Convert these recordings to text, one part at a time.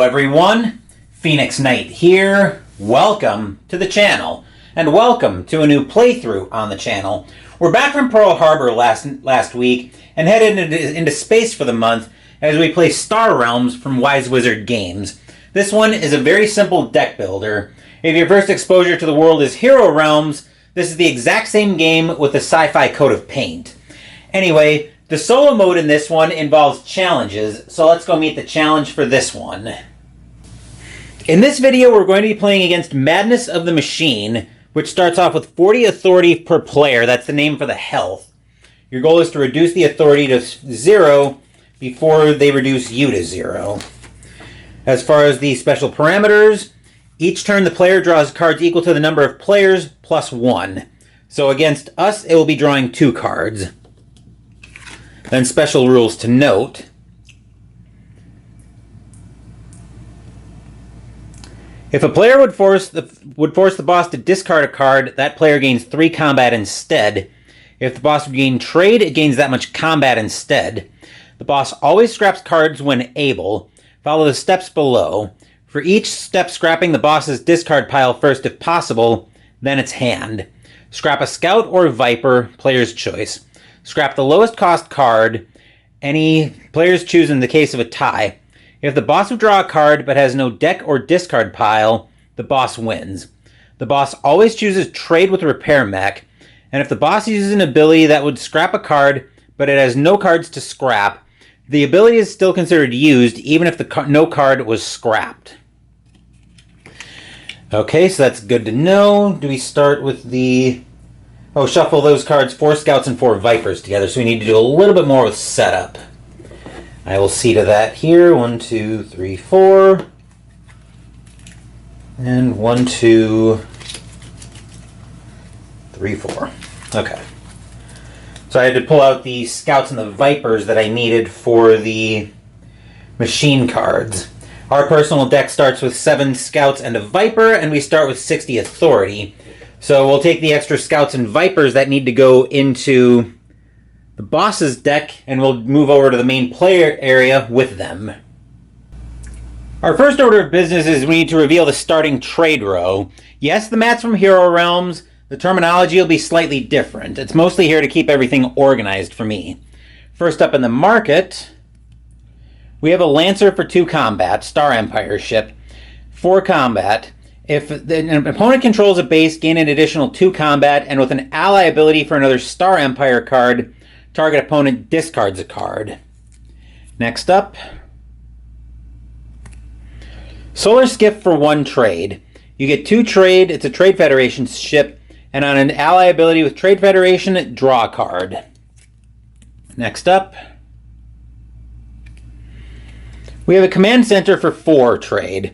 everyone, Phoenix Knight here. Welcome to the channel, and welcome to a new playthrough on the channel. We're back from Pearl Harbor last week and headed into space for the month as we play Star Realms from Wise Wizard Games. This one is a very simple deck builder. If your first exposure to the world is Hero Realms, this is the exact same game with a sci-fi coat of paint. Anyway, the solo mode in this one involves challenges, so let's go meet the challenge for this one. In this video, we're going to be playing against Madness of the Machine, which starts off with 40 authority per player. That's the name for the health. Your goal is to reduce the authority to 0 before they reduce you to 0. As far as the special parameters, each turn the player draws cards equal to the number of players plus 1. So against us, it will be drawing 2 cards. Then special rules to note. If a player would force the boss to discard a card, that player gains 3 combat instead. If the boss would gain trade, it gains that much combat instead. The boss always scraps cards when able. Follow the steps below. For each step, scrapping the boss's discard pile first if possible, then its hand. Scrap a scout or viper, player's choice. Scrap the lowest cost card, any players choose in the case of a tie. If the boss would draw a card but has no deck or discard pile, the boss wins. The boss always chooses trade with repair mech, and if the boss uses an ability that would scrap a card but it has no cards to scrap, the ability is still considered used even if no card was scrapped. Okay, so that's good to know. Do we start with the... Oh, shuffle those cards, 4 scouts and 4 vipers together, so we need to do a little bit more with setup. I will see to that here. 1, 2, 3, 4. And 1, 2, 3, 4. Okay. So I had to pull out the scouts and the vipers that I needed for the machine cards. Our personal deck starts with 7 scouts and a viper, and we start with 60 authority. So we'll take the extra scouts and vipers that need to go into the boss's deck, and we'll move over to the main player area with them. Our first order of business is we need to reveal the starting trade row. Yes, the mat's from Hero Realms. The terminology will be slightly different. It's mostly here to keep everything organized for me. First up in the market, we have a Lancer for 2 combat, Star Empire ship. 4 combat. If an opponent controls a base, gain an additional 2 combat, and with an ally ability for another Star Empire card, target opponent discards a card. Next up, Solar Skiff for 1 trade. You get 2 trade, it's a Trade Federation ship, and on an ally ability with Trade Federation, draw a card. Next up, we have a Command Center for 4 trade.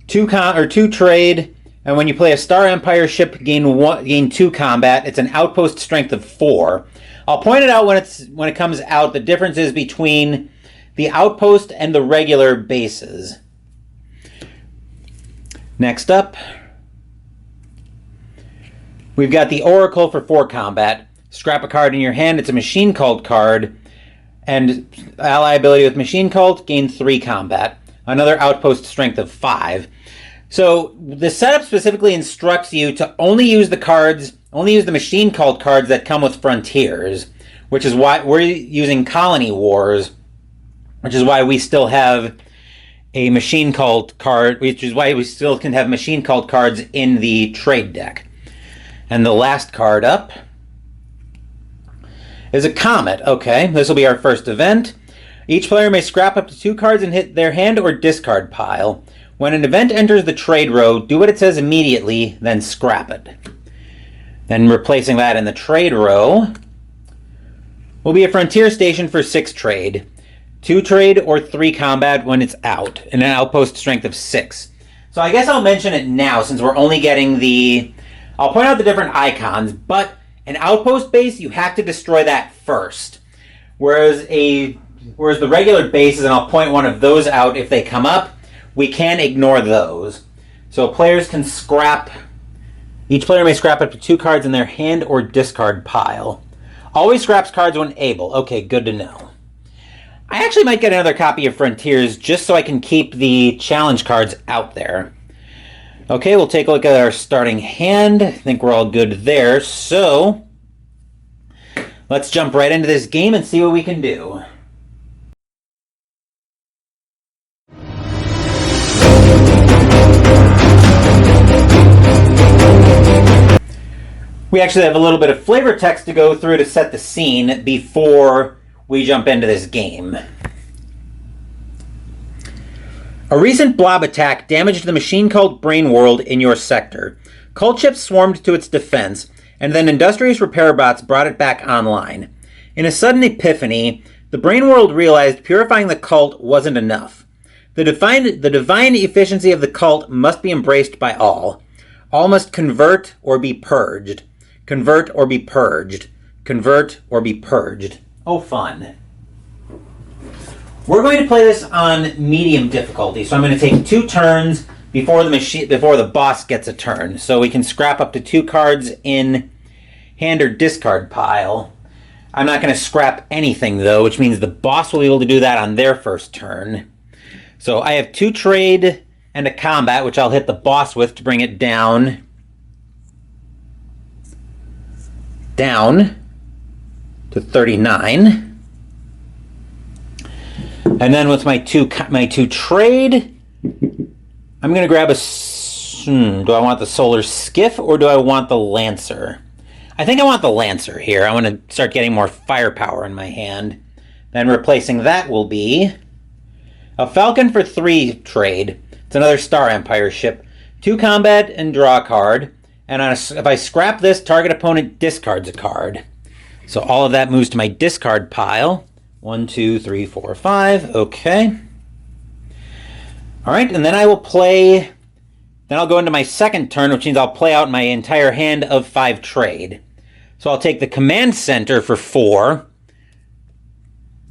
2 trade, and when you play a Star Empire ship, gain 2 combat. It's an outpost strength of 4. I'll point it out when it comes out. The difference is between the outpost and the regular bases. Next up, we've got the Oracle for 4 combat. Scrap a card in your hand. It's a machine called card, and ally ability with machine cult, gain 3 combat. Another outpost strength of 5. So the setup specifically instructs you to only use the machine cult cards that come with frontiers, which is why we're using Colony Wars, which is why we still have a machine cult card, which is why we still can have machine cult cards in the trade deck. And the last card up is a Comet. Okay, this will be our first event. Each player may scrap up to 2 cards and hit their hand or discard pile. When an event enters the trade row, do what it says immediately, then scrap it. Then replacing that in the trade row will be a Frontier Station for 6 trade. 2 trade or 3 combat when it's out, and an outpost strength of 6. So I guess I'll mention it now since we're only getting the... I'll point out the different icons, but an outpost base, you have to destroy that first. Whereas the regular bases, and I'll point one of those out if they come up, we can ignore those. So players can scrap... Each player may scrap up to 2 cards in their hand or discard pile. Always scraps cards when able. Okay, good to know. I actually might get another copy of Frontiers just so I can keep the challenge cards out there. Okay, we'll take a look at our starting hand. I think we're all good there. So let's jump right into this game and see what we can do. We actually have a little bit of flavor text to go through to set the scene before we jump into this game. A recent blob attack damaged the machine cult Brain World in your sector. Cult ships swarmed to its defense, and then industrious repair bots brought it back online. In a sudden epiphany, the Brain World realized purifying the cult wasn't enough. The divine efficiency of the cult must be embraced by all. All must convert or be purged. Convert or be purged. Convert or be purged. Oh, fun. We're going to play this on medium difficulty, so I'm going to take 2 turns before the boss gets a turn. So we can scrap up to 2 cards in hand or discard pile. I'm not going to scrap anything, though, which means the boss will be able to do that on their first turn. So I have 2 trade and a combat, which I'll hit the boss with to bring it down to 39. And then with my two trade, I'm going to grab do I want the Solar Skiff or do I want the Lancer? I think I want the Lancer here. I want to start getting more firepower in my hand. Then replacing that will be a Falcon for 3 trade. It's another Star Empire ship. 2 combat and draw a card. And if I scrap this, target opponent discards a card. So all of that moves to my discard pile. 1, 2, 3, 4, 5. Okay. All right, and then I will play. Then I'll go into my second turn, which means I'll play out my entire hand of 5 trade. So I'll take the command center for 4.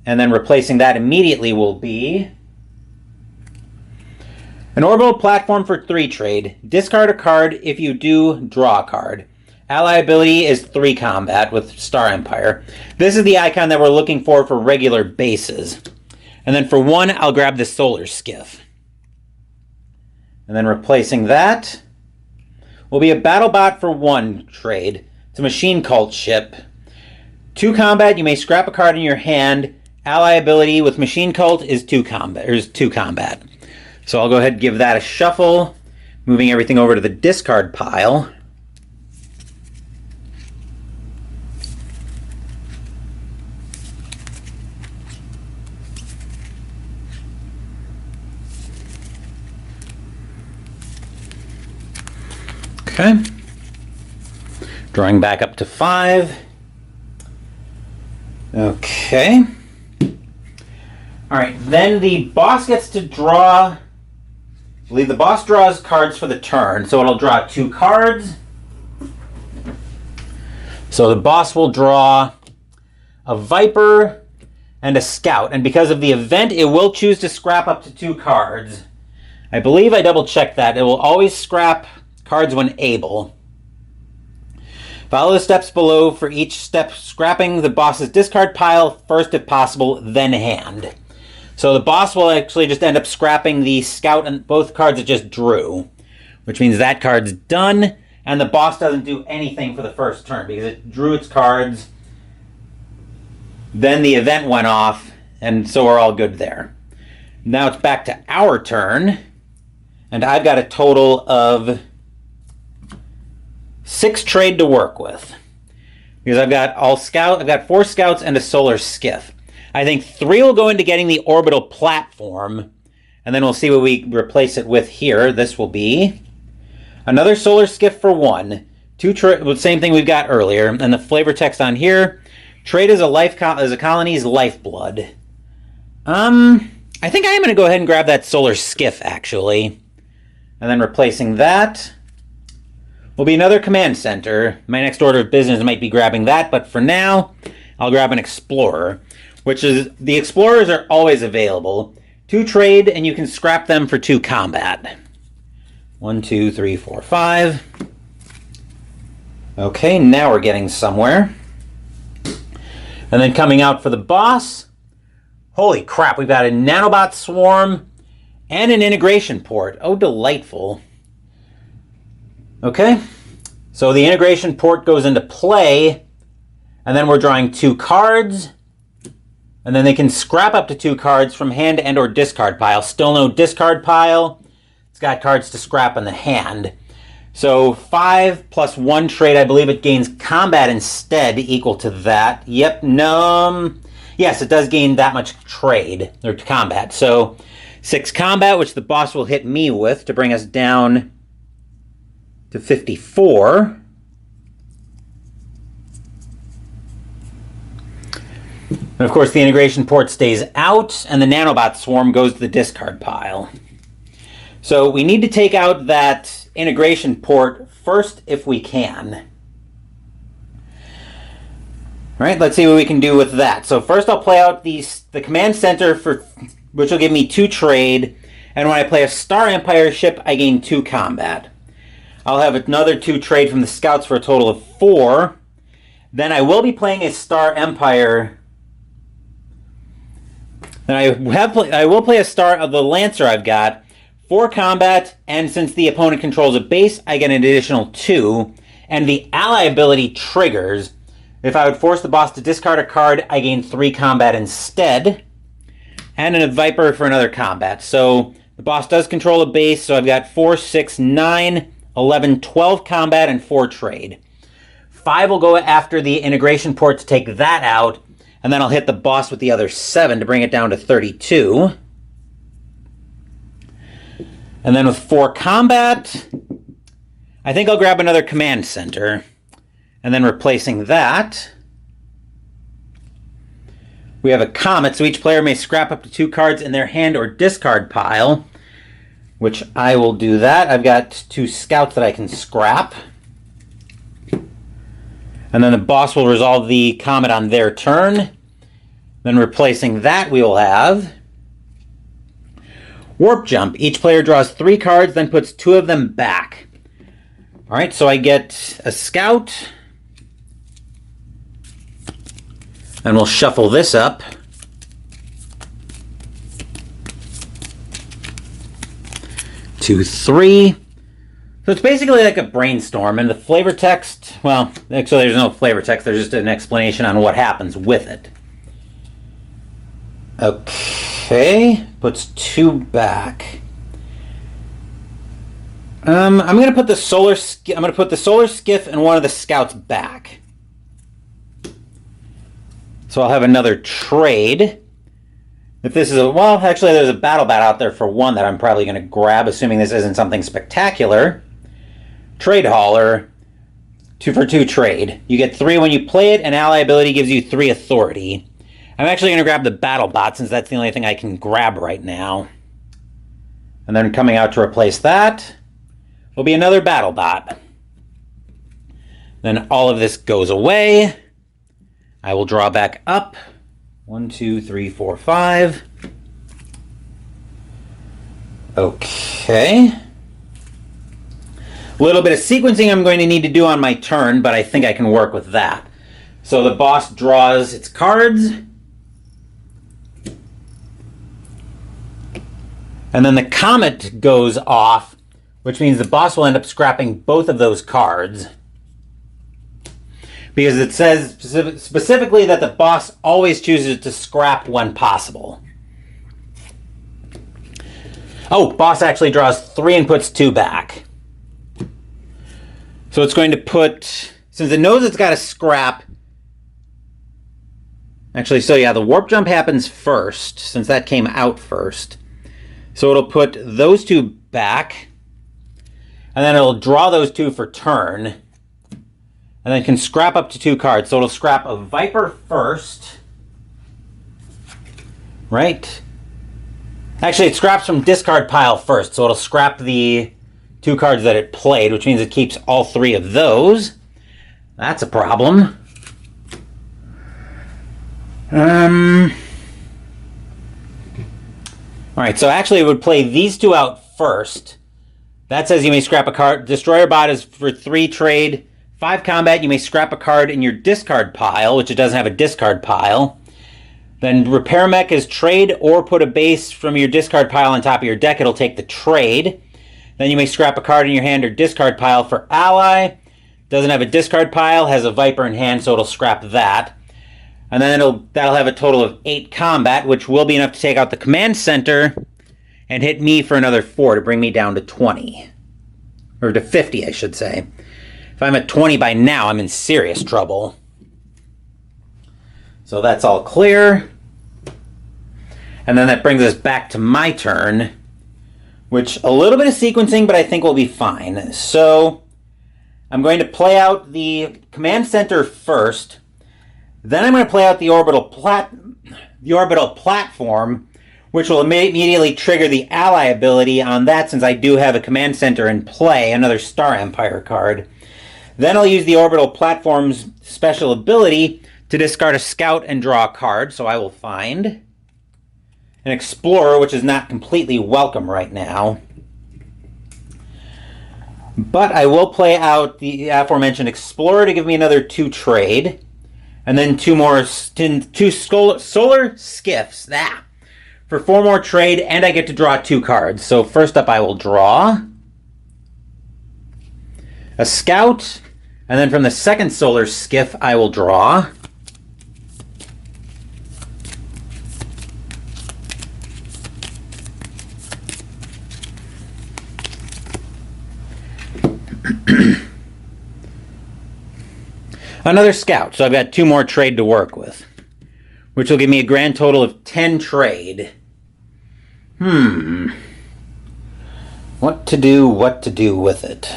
And then replacing that immediately will be an orbital platform for 3 trade. Discard a card. If you do, draw a card. Ally ability is 3 combat with Star Empire. This is the icon that we're looking for regular bases. And then for 1, I'll grab the Solar Skiff. And then replacing that will be a BattleBot for 1 trade. It's a machine cult ship. 2 combat, you may scrap a card in your hand. Ally ability with machine cult is 2 combat. So I'll go ahead and give that a shuffle, moving everything over to the discard pile. Okay. Drawing back up to 5. Okay. All right, then the boss gets to draw. I believe the boss draws cards for the turn, so it'll draw 2 cards. So the boss will draw a Viper and a Scout, and because of the event, it will choose to scrap up to 2 cards. I believe I double-checked that. It will always scrap cards when able. Follow the steps below for each step, scrapping the boss's discard pile first if possible, then hand. So the boss will actually just end up scrapping the Scout and both cards it just drew, which means that card's done, and the boss doesn't do anything for the first turn because it drew its cards, then the event went off, and so we're all good there. Now it's back to our turn, and I've got a total of 6 trade to work with. Because I've got 4 Scouts and a Solar Skiff. I think 3 will go into getting the orbital platform, and then we'll see what we replace it with here. This will be another Solar Skiff for 1. 2 same thing we've got earlier, and the flavor text on here: trade as a colony's lifeblood. I think I am going to go ahead and grab that Solar Skiff actually, and then replacing that will be another command center. My next order of business might be grabbing that, but for now, I'll grab an Explorer, which is, the Explorers are always available. 2 trade, and you can scrap them for 2 combat. 1, 2, 3, 4, 5. Okay, now we're getting somewhere. And then coming out for the boss, Holy crap, we've got a nanobot swarm and an integration port. Oh, delightful. Okay, so the integration port goes into play, and then we're drawing 2 cards, and then they can scrap up to 2 cards from hand and or discard pile. Still no discard pile. It's got cards to scrap in the hand. So 5 plus 1 trade, I believe it gains combat instead, equal to that. Yep, no. Yes, it does gain that much trade, or combat. So 6 combat, which the boss will hit me with to bring us down to 54. And of course, the integration port stays out, and the nanobot swarm goes to the discard pile. So we need to take out that integration port first if we can. All right, let's see what we can do with that. So first I'll play out the command center, which will give me 2 trade, and when I play a Star Empire ship, I gain 2 combat. I'll have another 2 trade from the scouts for a total of 4. Then I will be playing a Star Empire. Then I will play a Star of the Lancer I've got, 4 combat, and since the opponent controls a base, I get an additional 2. And the ally ability triggers. If I would force the boss to discard a card, I gain 3 combat instead. And a Viper for another combat. So the boss does control a base, so I've got 4, 6, 9, 11, 12 combat, and 4 trade. 5 will go after the integration port to take that out, and then I'll hit the boss with the other 7 to bring it down to 32. And then with 4 combat, I think I'll grab another command center. And then replacing that, we have a comet, so each player may scrap up to 2 cards in their hand or discard pile, which I will do that. I've got 2 scouts that I can scrap. And then the boss will resolve the comet on their turn. Then replacing that, we will have Warp Jump. Each player draws 3 cards, then puts 2 of them back. All right, so I get a scout. And we'll shuffle this up. 2, 3. So it's basically like a brainstorm, and the flavor text, well, actually there's no flavor text, there's just an explanation on what happens with it. Okay, puts 2 back. I'm going to put the solar skiff and one of the scouts back. So I'll have another trade. If this is well, actually there's a battle bat out there for 1 that I'm probably going to grab, assuming this isn't something spectacular. Trade hauler, 2 for 2 trade. You get 3 when you play it, and ally ability gives you 3 authority. I'm actually going to grab the battle bot since that's the only thing I can grab right now. And then coming out to replace that will be another battle bot. Then all of this goes away. I will draw back up. 1, 2, 3, 4, 5. Okay. A little bit of sequencing I'm going to need to do on my turn, but I think I can work with that. So the boss draws its cards. And then the comet goes off, which means the boss will end up scrapping both of those cards. Because it says specifically that the boss always chooses to scrap when possible. Oh, boss actually draws 3 and puts 2 back. So it's going to put, since it knows it's got to scrap. Actually, so yeah, the warp jump happens first, since that came out first. So it'll put those 2 back. And then it'll draw those 2 for turn. And then can scrap up to 2 cards. So it'll scrap a Viper first. Right? Actually, it scraps from discard pile first. So it'll scrap the 2 cards that it played, which means it keeps all 3 of those. That's a problem. Alright, so actually it would play these 2 out first. That says you may scrap a card. Destroyer bot is for 3 trade. 5 combat, you may scrap a card in your discard pile, which it doesn't have a discard pile. Then repair mech is trade or put a base from your discard pile on top of your deck. It'll take the trade. Then you may scrap a card in your hand or discard pile for ally. Doesn't have a discard pile, has a Viper in hand, so it'll scrap that. And then that'll have a total of 8 combat, which will be enough to take out the command center and hit me for another 4 to bring me down to 20. Or to 50, I should say. If I'm at 20 by now, I'm in serious trouble. So that's all clear. And then that brings us back to my turn, which a little bit of sequencing, but I think we'll be fine. So I'm going to play out the command center first. Then I'm going to play out the orbital platform, which will immediately trigger the ally ability on that, since I do have a command center in play, another Star Empire card. Then I'll use the orbital platform's special ability to discard a scout and draw a card. So I will find an explorer, which is not completely welcome right now. But I will play out the aforementioned explorer to give me another 2 trade. And then 2 solar skiffs. For 4 more trade, and I get to draw 2 cards. So first up I will draw a scout. And then from the second solar skiff I will draw another scout. So I've got 2 more trade to work with, which will give me a grand total of 10 trade. What to do with it?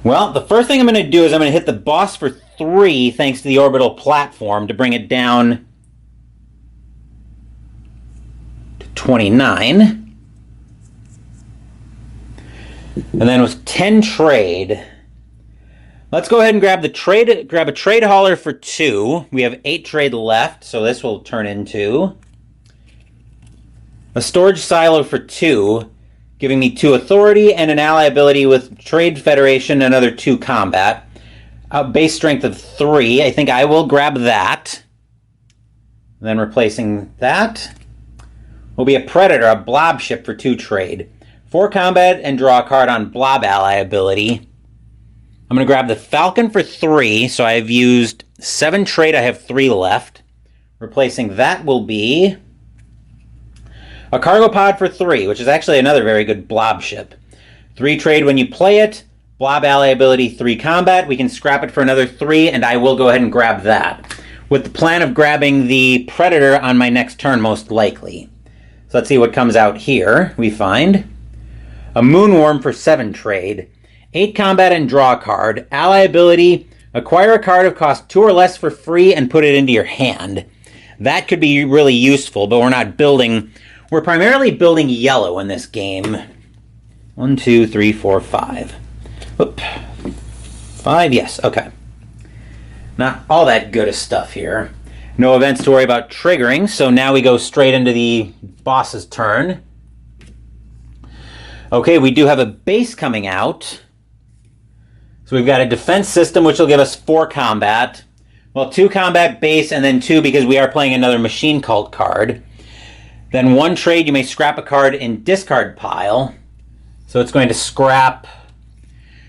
Well, the first thing I'm going to do is I'm going to hit the boss for 3 thanks to the orbital platform to bring it down to 29. And then with 10 trade, let's go ahead and grab a trade hauler for 2. We have 8 trade left, so this will turn into a storage silo for 2, giving me 2 authority and an ally ability with Trade Federation, another 2 combat. Base strength of 3. I think I will grab that. And then replacing that will be a Predator, a blob ship for 2 trade. 4 combat and draw a card on blob ally ability. I'm going to grab the Falcon for 3, so I've used 7 trade. I have 3 left. Replacing that will be a cargo pod for 3, which is actually another very good blob ship. 3 trade when you play it. Blob ally ability, 3 combat. We can scrap it for another 3, and I will go ahead and grab that, with the plan of grabbing the Predator on my next turn, most likely. So let's see what comes out here. We find a Moonworm for 7 trade. 8 combat and draw a card. Ally ability, acquire a card of cost 2 or less for free and put it into your hand. That could be really useful, but we're not building. We're primarily building yellow in this game. 1, 2, 3, 4, 5. Whoop. 5, yes, okay. Not all that good of stuff here. No events to worry about triggering, so now we go straight into the boss's turn. Okay, we do have a base coming out. So we've got a defense system, which will give us 4 combat. Well, 2 combat base, and then 2 because we are playing another Machine Cult card. Then 1 trade, you may scrap a card in discard pile. So it's going to scrap.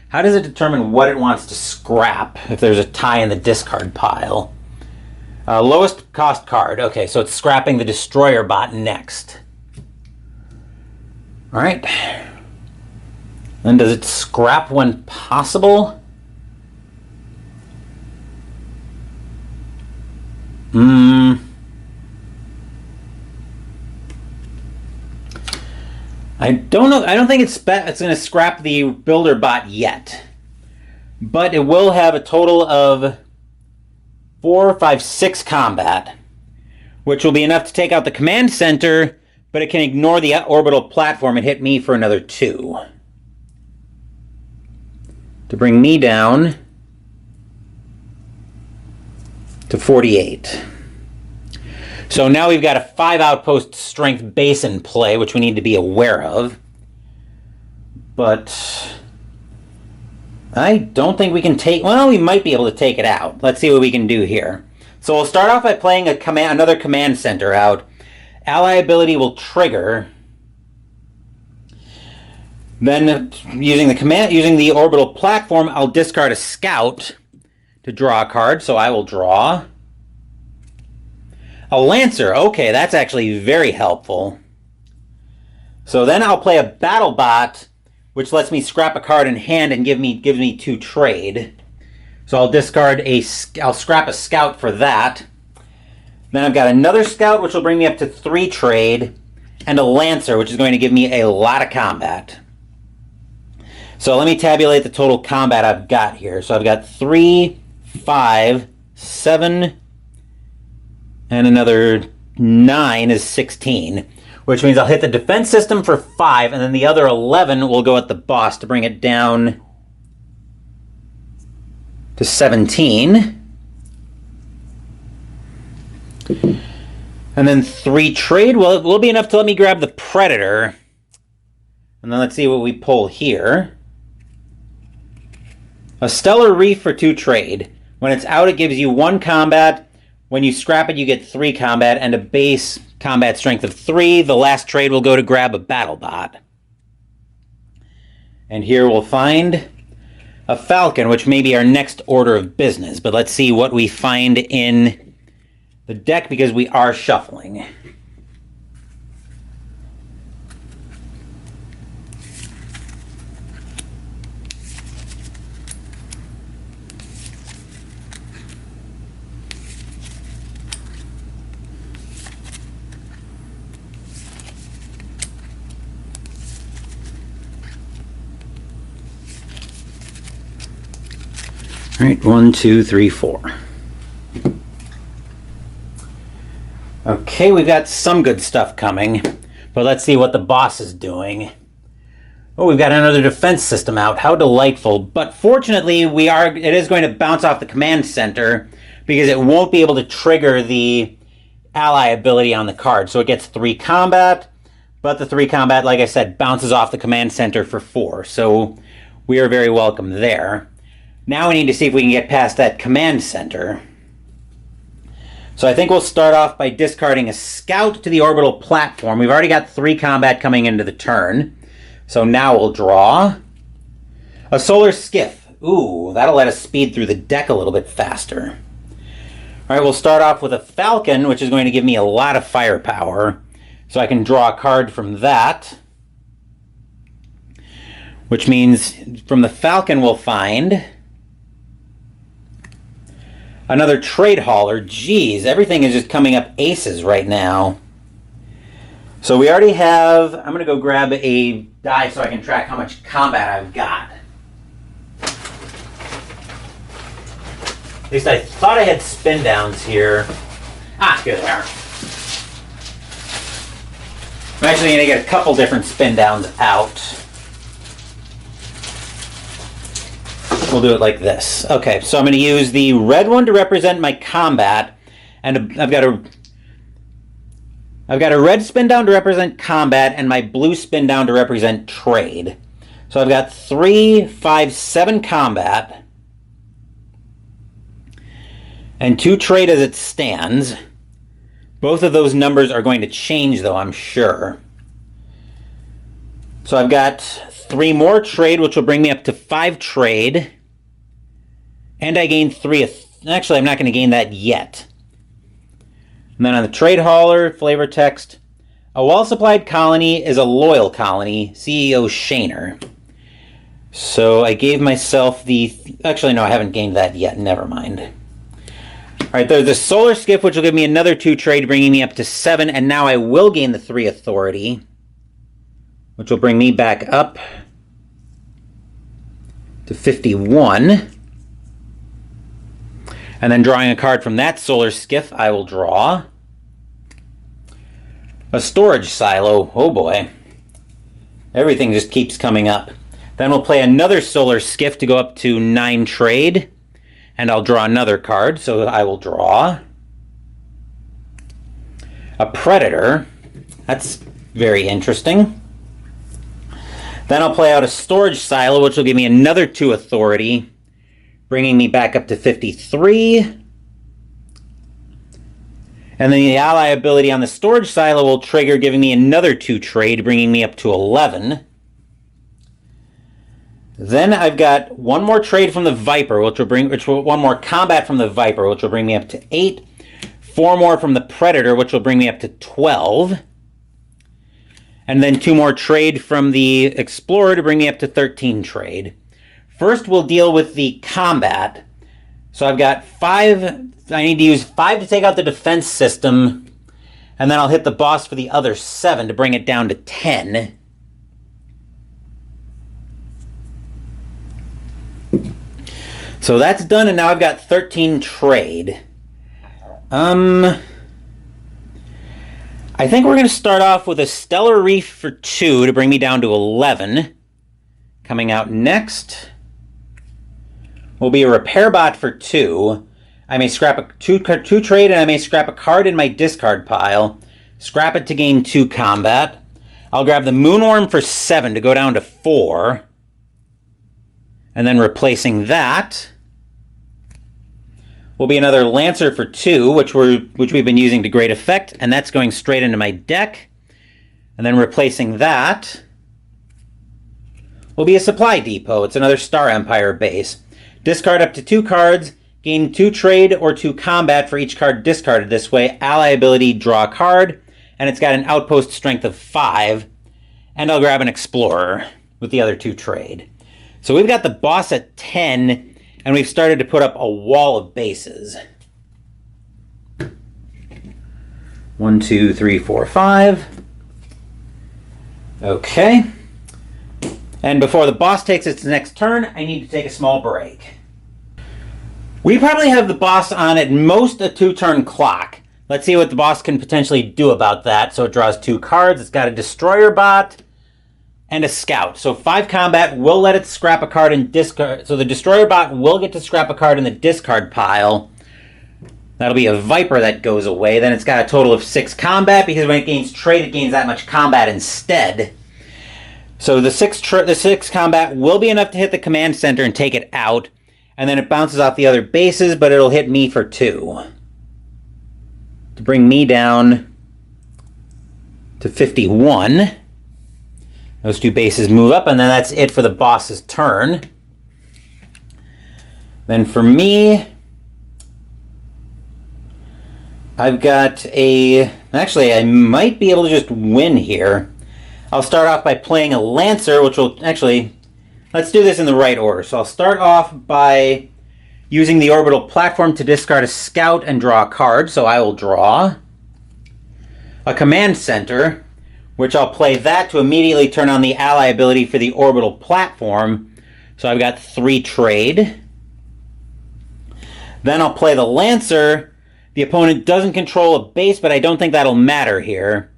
How does it determine what it wants to scrap if there's a tie in the discard pile? Lowest cost card. Okay, so it's scrapping the Destroyer bot next. All right. Then does it scrap when possible? I don't know. I don't think it's going to scrap the builder bot yet. But it will have a total of 4, 5, 6 combat, which will be enough to take out the command center, but it can ignore the orbital platform and hit me for another 2. To bring me down to 48. So now we've got a 5 outpost strength base in play, which we need to be aware of. But I don't think we can take. Well, we might be able to take it out. Let's see what we can do here. So we'll start off by playing another command center out. Ally ability will trigger. Then using the orbital platform, I'll discard a scout to draw a card. So I will draw a Lancer. Okay, that's actually very helpful. So then I'll play a battle bot, which lets me scrap a card in hand and gives me 2 trade. So I'll scrap a scout for that. Then I've got another scout, which will bring me up to 3 trade, and a Lancer, which is going to give me a lot of combat. So let me tabulate the total combat I've got here. So I've got 3, 5, 7, and another 9 is 16, which means I'll hit the defense system for 5, and then the other 11 will go at the boss to bring it down to 17. And then 3 trade. Well, it will be enough to let me grab the Predator. And then let's see what we pull here. A Stellar Reef for 2 trade. When it's out, it gives you 1 combat. When you scrap it, you get 3 combat and a base combat strength of 3. The last trade will go to grab a battle bot. And here we'll find a Falcon, which may be our next order of business. But let's see what we find in the deck, because we are shuffling. All right, 1, 2, 3, 4. Okay, we've got some good stuff coming, but let's see what the boss is doing. Oh, we've got another defense system out. How delightful. But fortunately, it is going to bounce off the command center because it won't be able to trigger the ally ability on the card. So it gets 3 combat, but the 3 combat, like I said, bounces off the command center for 4. So we are very welcome there. Now we need to see if we can get past that command center. So I think we'll start off by discarding a scout to the orbital platform. We've already got 3 combat coming into the turn. So now we'll draw a solar skiff. Ooh, that'll let us speed through the deck a little bit faster. All right, we'll start off with a Falcon, which is going to give me a lot of firepower. So I can draw a card from that. Which means from the Falcon we'll find another trade hauler. Geez, everything is just coming up aces right now. So we already have, I'm going to go grab a die so I can track how much combat I've got. At least I thought I had spin downs here. Ah, here they are. I'm actually going to get a couple different spin downs out. We'll do it like this. Okay, so I'm going to use the red one to represent my combat, and I've got a red spin down to represent combat, and my blue spin down to represent trade. So I've got 3, 5, 7 combat, and 2 trade as it stands. Both of those numbers are going to change, though, I'm sure. So I've got 3 more trade, which will bring me up to 5 trade. And I gain 3. Actually, I'm not going to gain that yet. And then on the trade hauler, flavor text, a well-supplied colony is a loyal colony, CEO Shaner. So I gave myself the... Actually, no, I haven't gained that yet. Never mind. All right, there's the solar skiff, which will give me another 2 trade, bringing me up to 7. And now I will gain the 3 authority, which will bring me back up to 51. And then drawing a card from that solar skiff, I will draw a storage silo. Oh boy. Everything just keeps coming up. Then we'll play another solar skiff to go up to 9 trade. And I'll draw another card. So I will draw a Predator. That's very interesting. Then I'll play out a storage silo, which will give me another 2 authority, bringing me back up to 53. And then the ally ability on the storage silo will trigger, giving me another 2 trade, bringing me up to 11. Then I've got one more trade from the Viper, one more combat from the Viper, which will bring me up to 8. 4 more from the Predator, which will bring me up to 12. And then 2 more trade from the Explorer to bring me up to 13 trade. First, we'll deal with the combat. So I've got 5. I need to use 5 to take out the defense system. And then I'll hit the boss for the other 7 to bring it down to 10. So that's done, and now I've got 13 trade. I think we're going to start off with a Stellar Reef for 2 to bring me down to 11. Coming out next will be a Repair Bot for 2. I may scrap a 2 trade, and I may scrap a card in my discard pile. Scrap it to gain 2 combat. I'll grab the Moonworm for 7 to go down to 4. And then replacing that will be another Lancer for 2, which we've been using to great effect, and that's going straight into my deck. And then replacing that will be a Supply Depot. It's another Star Empire base. Discard up to 2 cards, gain 2 trade or 2 combat for each card discarded this way. Ally ability, draw a card, and it's got an outpost strength of 5. And I'll grab an Explorer with the other 2 trade. So we've got the boss at 10, and we've started to put up a wall of bases. 1, 2, 3, 4, 5. Okay. And before the boss takes its next turn, I need to take a small break. We probably have the boss on at most a 2-turn clock. Let's see what the boss can potentially do about that. So it draws 2 cards. It's got a Destroyer Bot and a Scout. So 5 combat will let it scrap a card and discard. So the Destroyer Bot will get to scrap a card in the discard pile. That'll be a Viper that goes away. Then it's got a total of 6 combat, because when it gains trade, it gains that much combat instead. So the 6 combat will be enough to hit the command center and take it out. And then it bounces off the other bases, but it'll hit me for 2. To bring me down to 51. Those 2 bases move up, and then that's it for the boss's turn. Then for me, I've got actually, I might be able to just win here. I'll start off by playing a Lancer, which will actually, let's do this in the right order. So I'll start off by using the orbital platform to discard a Scout and draw a card. So I will draw a Command Center, which I'll play that to immediately turn on the ally ability for the orbital platform. So I've got 3 trade. Then I'll play the Lancer. The opponent doesn't control a base, but I don't think that'll matter here,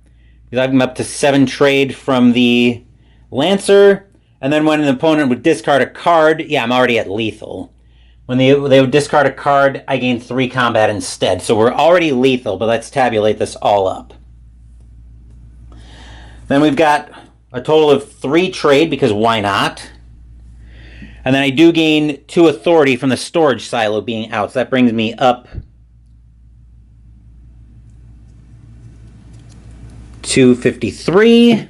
because I'm up to 7 trade from the Lancer. And then when an opponent would discard a card, yeah, I'm already at lethal. When they would discard a card, I gain 3 combat instead. So we're already lethal, but let's tabulate this all up. Then we've got a total of 3 trade, because why not? And then I do gain 2 authority from the storage silo being out. So that brings me up to 53.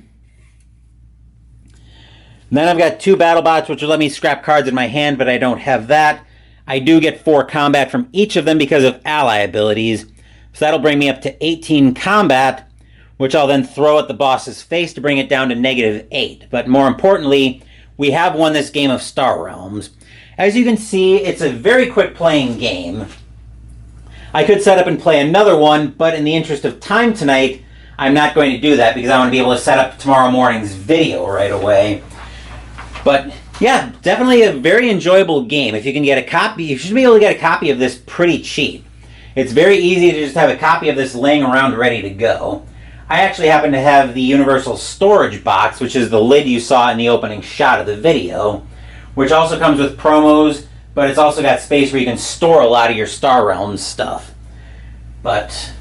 Then I've got 2 battle bots, which will let me scrap cards in my hand, but I don't have that. I do get 4 combat from each of them because of ally abilities. So that'll bring me up to 18 combat, which I'll then throw at the boss's face to bring it down to -8. But more importantly, we have won this game of Star Realms. As you can see, it's a very quick playing game. I could set up and play another one, but in the interest of time tonight, I'm not going to do that, because I want to be able to set up tomorrow morning's video right away. But yeah, definitely a very enjoyable game. If you can get a copy, you should be able to get a copy of this pretty cheap. It's very easy to just have a copy of this laying around ready to go. I actually happen to have the Universal Storage Box, which is the lid you saw in the opening shot of the video, which also comes with promos, but it's also got space where you can store a lot of your Star Realms stuff. But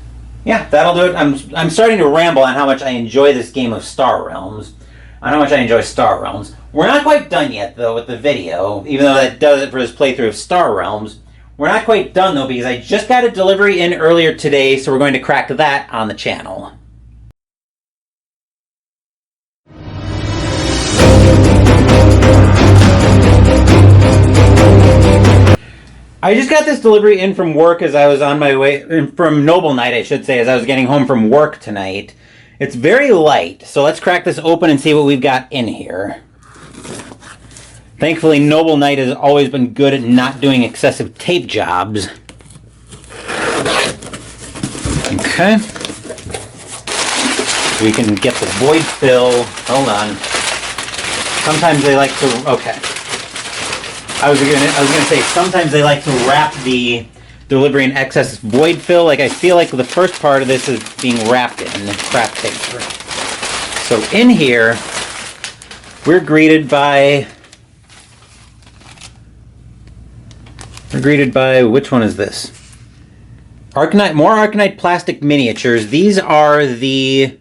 yeah, that'll do it. I'm starting to ramble on how much I enjoy this game of Star Realms, on how much I enjoy Star Realms. We're not quite done yet, though, with the video, even though that does it for this playthrough of Star Realms. We're not quite done though, because I just got a delivery in earlier today, so we're going to crack that on the channel. I just got this delivery in from work as I was on my way, from Noble Night I should say, as I was getting home from work tonight. It's very light, so let's crack this open and see what we've got in here. Thankfully, Noble Night has always been good at not doing excessive tape jobs. Okay. We can get the void fill. Hold on. Sometimes they like to... Okay. I was gonna say, sometimes they like to wrap the delivery in excess void fill. Like, I feel like the first part of this is being wrapped in craft paper. So in here, we're greeted by... which one is this? Arcanite, more Arcanite plastic miniatures. These are this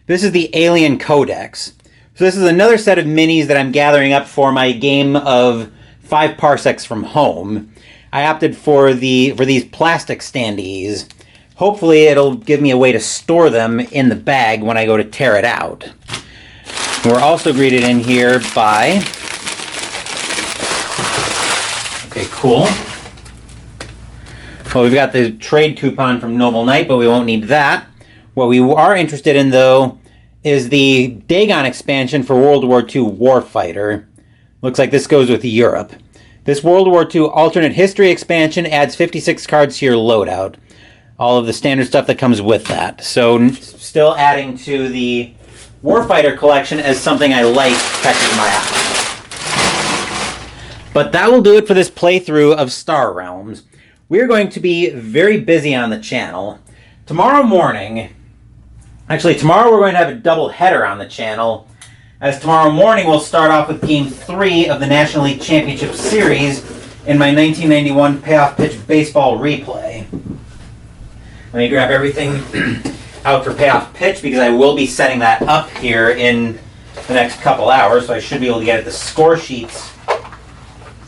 is the Alien Codex. So this is another set of minis that I'm gathering up for my game of 5 parsecs from home. I opted for these plastic standees. Hopefully it'll give me a way to store them in the bag when I go to tear it out. We're also greeted in here by... Okay, cool. Well, we've got the trade coupon from Noble Knight, but we won't need that. What we are interested in, though, is the Dagon expansion for World War II Warfighter. Looks like this goes with Europe. This World War II alternate history expansion adds 56 cards to your loadout. All of the standard stuff that comes with that. So still adding to the Warfighter collection as something I like catches my eye. But that will do it for this playthrough of Star Realms. We're going to be very busy on the channel. Tomorrow morning, actually tomorrow we're going to have a double header on the channel. As tomorrow morning we'll start off with Game 3 of the National League Championship Series in my 1991 Payoff Pitch Baseball replay. Let me grab everything out for Payoff Pitch because I will be setting that up here in the next couple hours, so I should be able to get the score sheets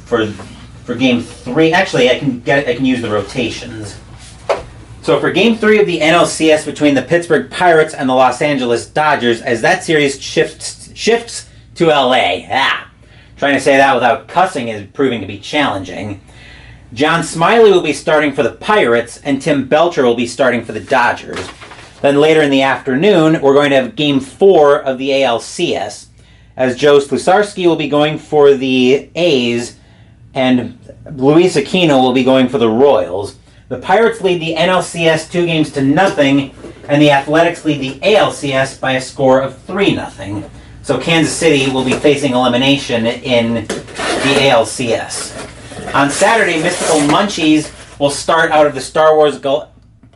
for Game 3. Actually, I can use the rotations. So for Game 3 of the NLCS between the Pittsburgh Pirates and the Los Angeles Dodgers, as that series shifts to LA. Trying to say that without cussing is proving to be challenging. John Smiley will be starting for the Pirates, and Tim Belcher will be starting for the Dodgers. Then later in the afternoon, we're going to have Game 4 of the ALCS, as Joe Slusarski will be going for the A's, and Luis Aquino will be going for the Royals. The Pirates lead the NLCS 2-0, and the Athletics lead the ALCS by a score of 3-0. So Kansas City will be facing elimination in the ALCS. On Saturday, Mystical Munchies will start out of the Star Wars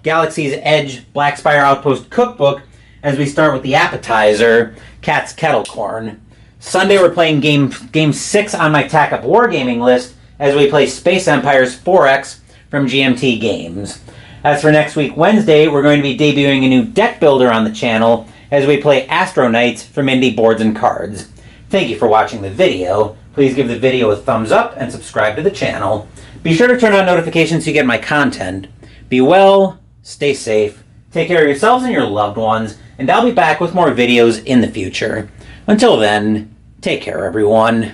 Galaxy's Edge Black Spire Outpost Cookbook as we start with the appetizer, Cat's Kettle Corn. Sunday, we're playing Game 6 on my Tack Up Wargaming list as we play Space Empires 4X from GMT Games. As for next week, Wednesday, we're going to be debuting a new deck builder on the channel as we play Astro Knights from Indie Boards and Cards. Thank you for watching the video. Please give the video a thumbs up and subscribe to the channel. Be sure to turn on notifications so you get my content. Be well, stay safe, take care of yourselves and your loved ones, and I'll be back with more videos in the future. Until then, take care everyone.